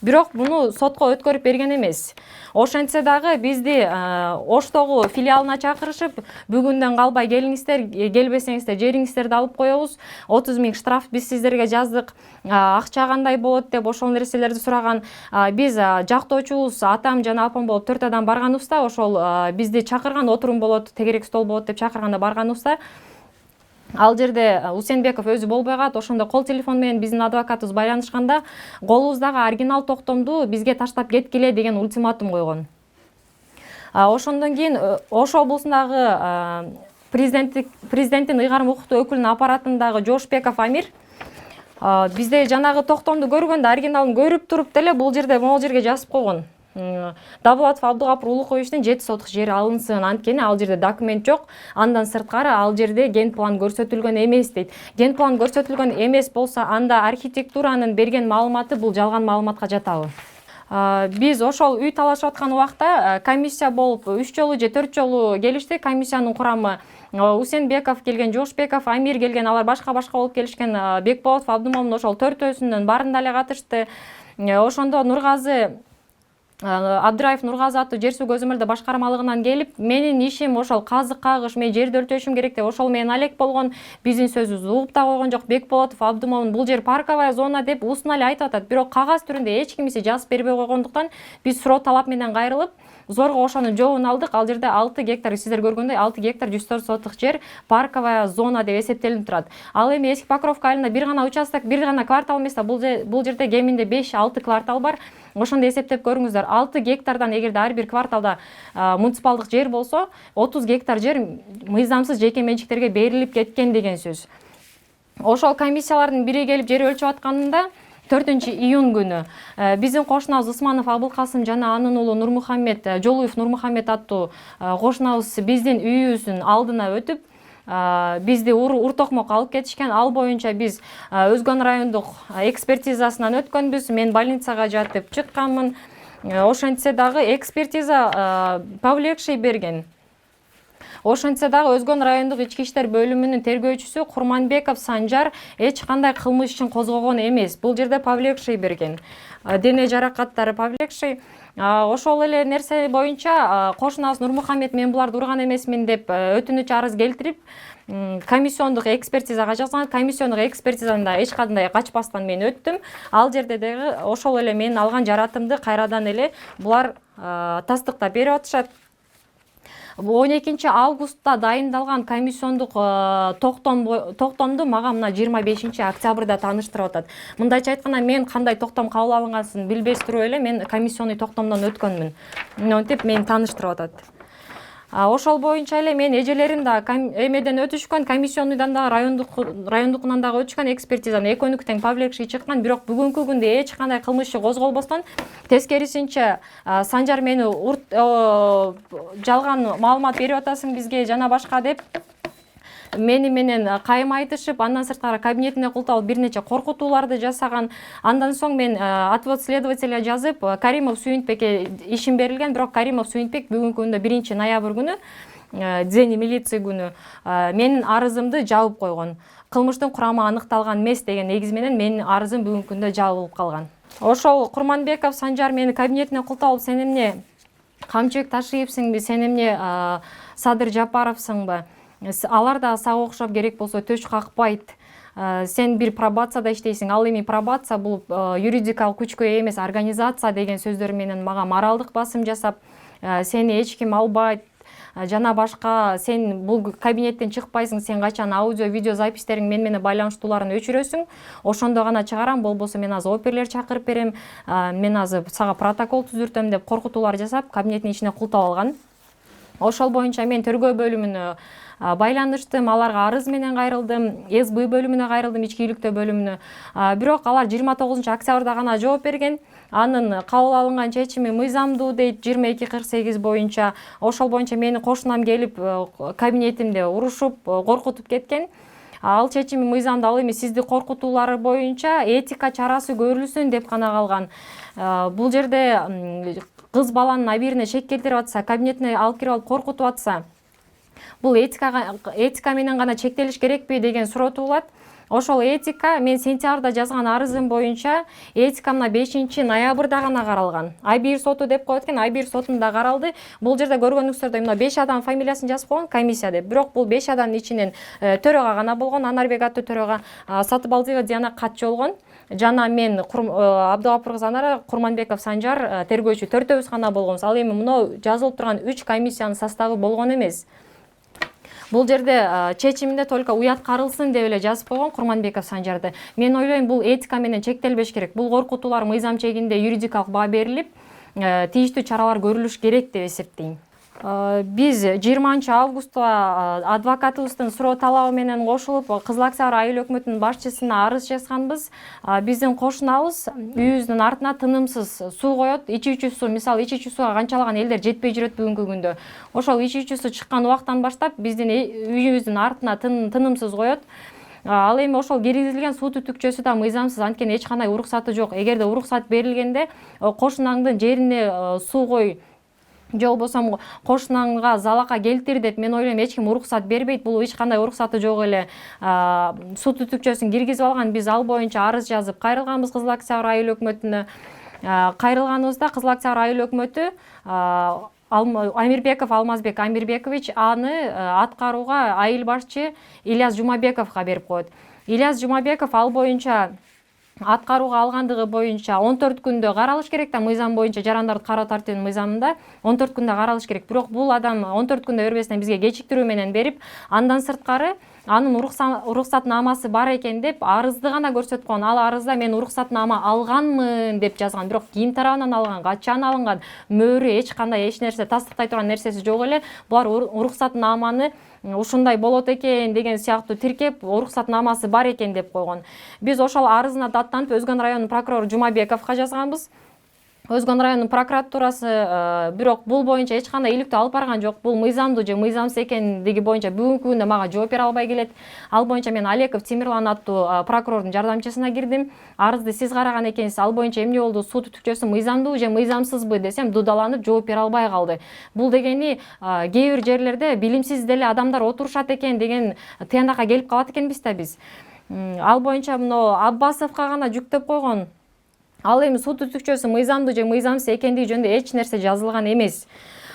Бирок буну сотко өткөрүп берген эмес. Ошентсе дагы бизди Оштогу филиалына чакырышып, бүгүндөн калбай келиңиздер, келбесеңиздер жериңиздерди алып коебуз. 30 000 штраф биз сиздерге жаздык. Акча кандай болот деп ошол нерселерди сураган. Биз жактоочубуз атам жана апам болуп 4 адам барганыбызда, ошол бизди чакырган, отурум болот, тегерек стол болот деп чакырганда барганыбызда, ал жерде Усенбеков өзү болбой калат. Ошондо кол телефон менен биздин адвокатыбыз байланышканда, колубуздагы оригинал токтомду бизге таштап кеткиле деген ультиматум койгон. Ошондон кийин Ош облусундагы президенттин ыйгарым укуктуу өкүлүнүн аппаратындагы Жошбеков Амир бизде жанагы токтомду көргөндө, оригиналын көрүп туруп деле бул жерде могул жерге жазып койгон. Давлатов Абдугапыр Улуковичтин 7 сотук жери алынсын, анткени ал жерде документ жок. Андан сырткары ал жерде ген план көрсөтүлгөн эмес дейт. Ген план көрсөтүлгөн эмес болсо, анда архитектуранын берген маалыматы бул жалган маалыматка жатабы? Биз ошол үй талашып аткан убакта комиссия болуп 3 жолу же 4 жолу келишти. Комиссиянын курамы Усенбеков келген, Жошбеков, Амир келген, алар башка болуп келишкен. Бекболотов Абдумомун ошол 4-өсүнүн баарында эле катышты. Ошондо Нургазы Абдыраев Нургазы аттуу жер суу көзөмөлдөө башкармалыгынан келип, менин ишим ошол казык кагыш, мен жерди өлчөшүм керек деп ошол менен алек болгон. Биздин сөзүбүздү угуп да койгон жок. Бекболотов Абдумомун бул жер парковая зона деп устун эле айтып атат. Бирок кагаз түрүндө эч кимиси жазып бербей койгондуктан биз суроо талап менен кайрылып, зорго ошонун жообун алдык. Ал жерде 6 гектар, сиздер көргөндөй 6 гектар 104 сотук жер парковая зона деп эсептелип турат. Ал эми Эски Покровка айылында бир гана участок, бир гана квартал эмес да, бул жерде кеминде 5-6 квартал бар. Ошондо эсептеп көрүңүздөр. 6 гектардан эгерде ар бир кварталда муниципалдык жер болсо, 30 гектар жер мыйзамсыз жеке менчиктерге берилип кеткен деген сөз. Ошол комиссиялардын бири келип жер өлчөп атканында 4-июнь күнү биздин кошунабыз Усманов Абылкасым жана анын уулу Нурмухаммед, Жолуев Нурмухаммед аттуу кошунабыз биздин үйүбүздүн алдына өтүп, бизди уртокмок алып кетишкен. Ал боюнча биз Өзгөн райондук экспертизасынан өткөнбүз. Мен больницага жатып чыкканмын. Ошентсе дагы экспертиза повлекший берген. Ошентсе дагы Өзгөн райондук ички иштер бөлүмүнүн тергөөчүсү Курманбеков Санжар эч кандай кылмыш ишин козгогон эмес. Бул жерде повлекший берген. Дене жаракаттары повлекший. Ошол эле нерсе боюнча кошунабыз Нурмухаммед мен буларды урган эмесмин деп өтүнүч арыз келтирип, комиссиондук экспертизага жазган. Комиссиондук экспертизаны да эч кандай качпастан мен өттүм. Ал жерде дагы ошол эле менин алган жаратымды кайрадан эле булар тастыктап берип атышат. 12 августта дайындалган комиссиондук токтомду мага мына 25 октябрда тааныштырып атат. Мындайча айтканда мен кандай токтом кабыл алынганын билбес туруп эле мен комиссионный токтомдон өткөнмүн. Мынтип мени тааныштырып атат. Ошол боюнча эле мен эжелерим да эмеден өтүшкөн, комиссионныйдан да райондукунан дагы өтүшкөн экспертизаны экөөнүкү тең повлекший чыккан, бирок бүгүнкү күндө эч кандай кылмыш иши козголбостон тескерисинче Санжар мени жалган маалымат берип атасың бизге жана башка деп мени менен кайым айтышып, андан сырткары кабинетине култалып бир нече коркутууларды жасаган. Андан соң мен отвод следователя жазып, Каримов Сүйүнтбекке ишим берилген, бирок Каримов Сүйүнтбек бүгүнкү күндө 1 ноябрь күнү, Дзени милиция күнү менин арызымды жабып койгон. Кылмыштын курамы аныкталган эмес деген негиз менен менин арызым бүгүнкү күндө жабылып калган. Ошол Курманбеков Санжар мени кабинетине култалып, сен эмне камчыбек Ташиевсиңби, сен эмне Садыр Жапаровсыңбы? Алар да сага окшоп керек болсо төш какпайт. Сен бир пробацияда иштейсиң. Ал эми пробация бул юридикалык күчкө ээ эмес организация деген сөздөр менен мага моралдык басым жасап, сени эч ким албайт. Жана башка сен бул кабинеттен чыкпайсың, сен качан аудио, видео запистериң менен байланыштууларын өчүрөсүң. Ошондо гана чыгарам, болбосо мен азыр оперлер чакырып берем, мен азыр сага протокол түзүртөм деп коркутуулар жасап, кабинеттин ичине култап алган. Ошол боюнча мен тергөө бөлүмүнө байланыштым, аларга арыз менен кайрылдым, СБ бөлүмүнө кайрылдым, ички үйлүктөө бөлүмүнө. Бирок алар 29 октябрда гана жооп берген. Анын кабыл алынган чечими мыйзамдуу дейт 2248 боюнча. Ошол боюнча мени кошунам келип кабинетимде урушуп, коркутуп кеткен. Ал чечими мыйзамдуу, ал эми сизди коркутуулары боюнча этика чарасы көрүлсүн деп гана калган. Бул жерде кыз баланын абийирине шек келтирип атса, кабинетине алып кирип алып коркутуп атса, бул этика менен гана чектелиш керекпи деген суроо туулат. Ошол этика мен сентябрда жазган арызым боюнча этика мына 5 ноябрда гана каралган. Айбир соту деп коет экен, Айбир сотунда каралды. Бул жерде көргөнүңүздөрдөй мына 5 адам фамилиясын жазып койгон комиссия деп. Бирок бул 5 адамдын ичинен төрөгө гана болгон, Анарбек аттуу төрөгө, Сатыбалдиева Диана катчы болгон. Жана мен Абдыгапыр кызы Анара, Курманбеков Санжар тергөөчү төртөөбүз гана болгонбуз. Ал эми мына жазылып турган 3 комиссиянын составы болгон эмес. Бул жерде чечиминде только уят карылсын деп эле жазып койгон Курманбеков Санжарды. Мен ойлойм, бул этика менен чектелбеш керек. Бул коркутуулар мыйзам чегинде юридикалык баа берилип, тийиштүү чаралар көрүлүш керек деп эсептейм. Биз 20 августта адвокатыбыздын суроо талабы менен кошулуп Кызыл Октябрь айыл өкмөтүнүн башчысына арыз жазганбыз. Биздин кошунабыз үйүбүздүн артына тынымсыз суу коет, ичүүчү суу, мисалы ичүүчү сууга канчалаган элдер жетпей жүрөт бүгүнкү күндө. Ошол ичүүчү суу чыккан убактан баштап биздин үйүбүздүн артына тынымсыз коет. Ал эми ошол киргизилген суу түтүкчөсү да мыйзамсыз, анткени эч кандай уруксаты жок. Эгерде уруксат берилгенде кошунаңдын жерине суу кой, же болбосо кошунаңга залака келтир деп мен ойлойм эч ким уруксат бербейт. Бул эч кандай уруксаты жок эле суу түтүкчөсүн киргизип алган. Биз ал боюнча арыз жазып кайрылганбыз Кызыл Октябрь айыл өкмөтүнө. Кайрылганыбызда Кызыл Октябрь айыл өкмөтү Амирбеков Алмазбек Амирбекович аны аткарууга айыл башчы Ильяс Жумабековго берип коет. Ильяс Жумабеков ал боюнча аткарууга алгандыгы боюнча 14 күндө каралыш керек да, мыйзам боюнча жарандарды кароо тартибинин мыйзамында 14 күндө каралыш керек. Бирок бул адам 14 күндө бербестен бизге кечиктирүү менен берип, андан сырткары анын уруксатнамасы бар экен деп арызды гана көрсөтүп койгон. Ал арызда мен уруксатнама алганмын деп жазган. Бирок ким тарабынан алган, качан алынган, мөөрү эч кандай эч нерсе тастыктай турган нерсеси жок эле. Булар уруксатнаманы ушундай болот экен деген сыяктуу тиркеп, уруксатнамасы бар экен деп койгон. Биз ошол арызына даттанып Өзгөн районунун прокурору Жумабековго жазганбыз. Өзгөн районунун прокуратурасы бирок бул боюнча эч кандай иликтөө алып барган жок. Бул мыйзамдуу же мыйзамсыз экендиги боюнча бүгүнкү күндө мага жооп бере албай келет. Ал боюнча мен Алеков Тимирлан аттуу прокурордун жардамчысына кирдим. Арызды сиз караган экенсиз, ал боюнча эмне болду, суу түтүкчөсү мыйзамдуу же мыйзамсызбы десем, дудаланып жооп бере албай калды. Бул дегени кээ бир жерлерде билимсиз деле адамдар отурушат экен деген тыянакка келип калат экенбиз да биз. Ал боюнча мына Аббасовго гана жүктөп койгон. Ал эми суу түтүкчөсү мыйзамдуу же мыйзамсыз экендиги жөнүндө эч нерсе жазылган эмес.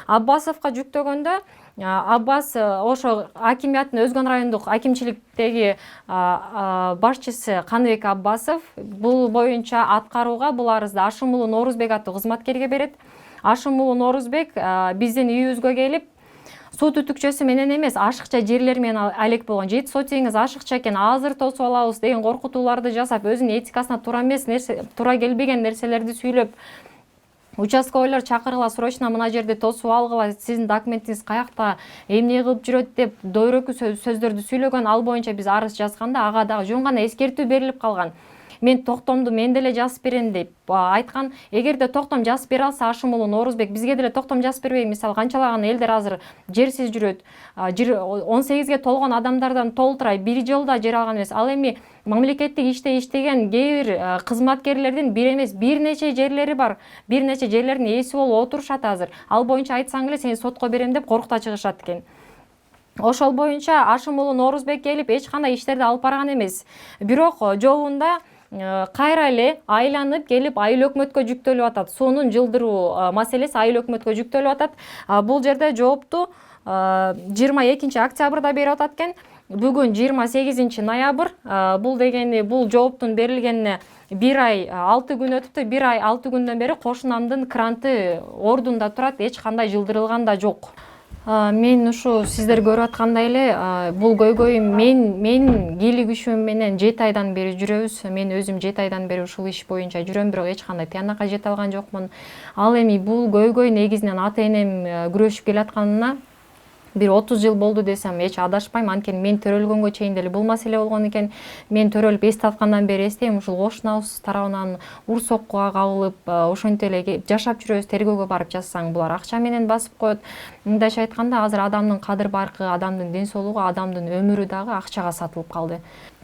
Аббасовго жүктөгөндө Аббас ошо акимияттын Өзгөн райондук акимчиликтеги башчысы Каныбек Аббасов бул боюнча аткарууга бул арызды Ашымулу Норузбек аттуу кызматкерге берет. Ашымулу Норузбек биздин үйүбүзгө келип суу түтүкчөсү менен эмес ашыкча жерлер менен алек болгон. Жети сотиңиз ашыкча экен, азыр тосуп алабыз деген коркутууларды жасап, өзүнүн этикасына туура эмес нерсе, туура келбеген нерселерди сүйлөп, участковыйлар чакыргыла, срочно мына жерде тосуп алгыла, сиздин документиңиз каякта, эмне кылып жүрөт деп дойрөкү сөздөрдү сүйлөгөн. Ал боюнча биз арыз жазганда ага дагы жөн гана эскертүү берилип калган. Мен токтомду мен деле жазып берем деп айткан. Эгерде токтом жазып бере алса Ашымулу Норузбек бизге деле токтом жазып бербей, мисалы канчалаган элдер азыр жерсиз жүрөт. 18ге толгон адамдардан толтурай бир жолда жер алган эмес. Ал эми мамлекеттик иште иштеген кээ бир кызматкерлердин бир эмес бир нече жерлери бар. Бир нече жерлердин ээси болуп отурушат азыр. Ал боюнча айтсаң эле сени сотко берем деп коркута чыгышат экен. Ошол боюнча Ашымулу Норузбек келип эч кандай иштерди алып барган эмес. Бирок жолунда кайра эле айланып келип айыл өкмөткө жүктөлүп атат. Суунун жылдыруу маселеси айыл өкмөткө жүктөлүп атат. Бул жерде жоопту 22 октябрда берип атат экен. Бүгүн 28 ноябрь. Бул дегени бул жооптун берилгенине 1 ай 6 күн өтүптү. 1 ай 6 күндөн бери кошунамдын кранты ордунда турат, эч кандай жылдырылган да жок. Мен ушу сиздер көрүп аткандай эле бул көйгөй мен кийлик күчүм менен 7 айдан бери жүрөбүз. Мен өзүм 7 айдан бери ушул иш боюнча жүрөм, бирок эч кандай тыянакка жете алган жокмун. Ал эми бул көйгөй негизинен ата-энем күрөшүп келатканына бир 30 жыл болду десем эч адашпайм. Анткени мен төрөлгөнгө чейин деле бул маселе болгон экен. Мен төрөлүп эс таткандан бери эстейм, ушул кошунабыз тарабынан ур соккуга кабылып, ошентип эле жашап жүрөбүз. Тергөөгө барып жазсаң булар акча менен басып коет. Мындайча айтканда азыр адамдын кадыр баркы, адамдын ден соолугу, адамдын өмүрү дагы акчага сатылып калды.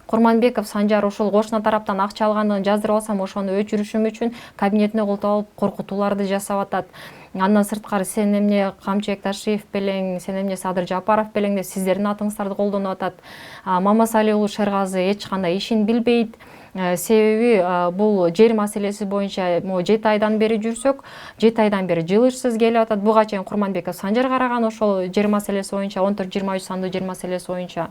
Курманбеков Санжар ушул кошуна тараптан акча алгандыгын жаздырып алсам, ошону өчүрүшүм үчүн кабинетине колтуп алып коркутууларды жасап атат. Андан сырткары сен эмне Камчыбек Ташиев белең, сен эмне Садыр Жапаров белең деп сиздердин атыңыздарды колдонуп атат. Мамасали уулу Шергазы эч кандай ишин билбейт. Себеби бул жер маселеси боюнча 7 айдан бери жүрсөк, 7 айдан бери жылышсыз келип атат. Буга чейин Курманбеков Санжар караган ошол жер маселеси боюнча, 14-23 сандуу жер маселеси боюнча.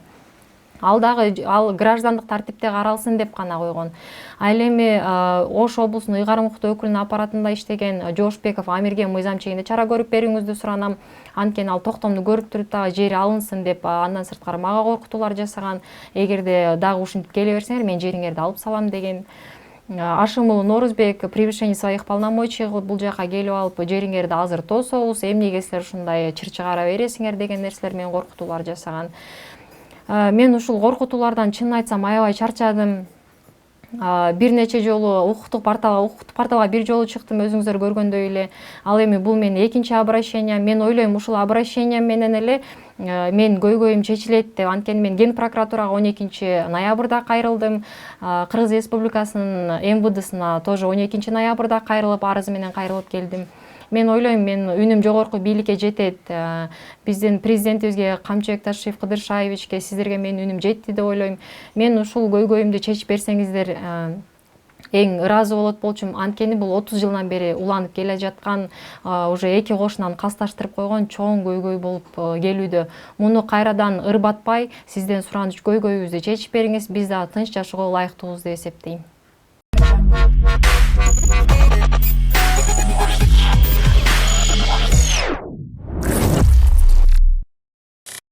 Ал дагы граждандык тартипте каралсын деп гана койгон. Ал эми Ош облусунун ыйгарым укуктуу өкүлүнүн аппаратында иштеген Жошбеков Амирге мыйзам чегинде чара көрүп берүүңүздү суранам. Анткени ал токтомду көрүп туруп дагы жери алынсын деп андан сырткары мага коркутуулар жасаган. Эгерде дагы ушинтип келе берсеңер мен жериңерди алып салам деген. Ашымулу Норузбек превышение своих полномочий кылып бул жака келип алып жериңерди азыр тособуз, эмнеге силер ушундай чыр чыгара бересиңер деген нерселер менен коркутуулар жасаган. Мен ушул коркутуулардан чынын айтсам аябай чарчадым. Бир нече жолу укуктук порталга бир жолу чыктым, өзүңүздөр көргөндөй эле. Ал эми бул менин экинчи обращение. Мен ойлойм ушул обращение менен эле мен көйгөйүм чечилет деп. Анткени мен Ген прокуратурага 12 ноябрда кайрылдым. Кыргыз Республикасынын МВДсына тоже 12 ноябрда кайрылып, арыз менен кайрылып келдим. Мен ойлойм, мен үнүм жогорку бийликке жетет. Биздин президентибизге Камчыбек Ташиев Кыдыршаевичке, сиздерге менин үнүм жетти деп ойлойм. Мен ушул көйгөйүмдү чечип берсеңиздер эң ыраазы болот болчумун. Анткени бул 30 жылдан бери уланып келе жаткан, уже эки кошунан касташтырып койгон чоң көйгөй болуп келүүдө. Муну кайрадан ырбатпай, сизден суранып көйгөйүбүздү чечип бериңиз, биз дагы тынч жашоого ылайыктуубуз деп эсептейм.